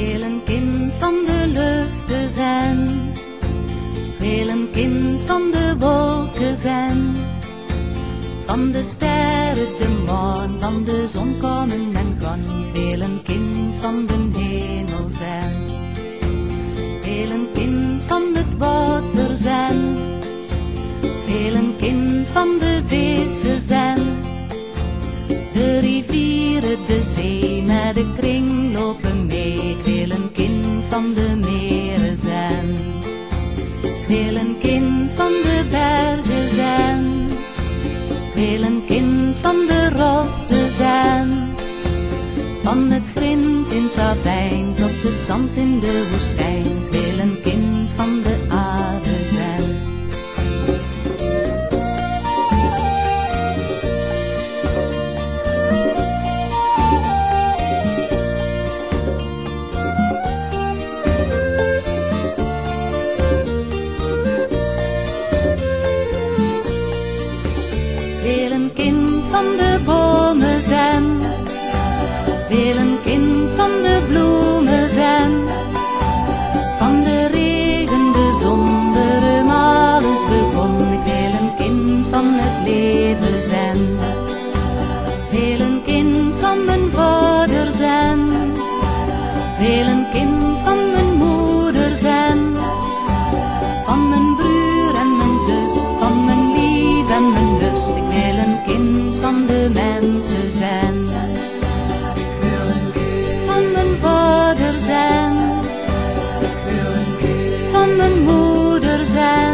wil een kind van de luchten zijn. Ik wil een kind van de wolken zijn. Van de sterren, de maan, van de zon komen en gaan. Ik wil een kind van de hemel zijn. Ik wil een kind van het water zijn. Ik wil een kind van de vissen zijn. De rivieren, de zee met de kringlopen mee. Ik wil een kind van de meren zijn. Ik wil een kind van de bergen zijn. Ik wil een kind van de rotsen zijn. Van het grind in het ravijn tot het zand in de woestijn. Ik wil een kind van de aarde zijn. Ik wil een kind van de bomen zijn. Ik wil een kind van de bloemen zijn. Van de regen, de zon, waarom alles begon. Ik wil een kind van het leven zijn. Ik wil een kind van mijn vader zijn. Ik wil een kind van mijn moeder zijn. Van mijn broer en mijn zus, van mijn lief en mijn lust. Ik wil een kind van de mensen zijn. Ik wil een kind Van mijn vader zijn. Ik wil een kind Van mijn moeder zijn.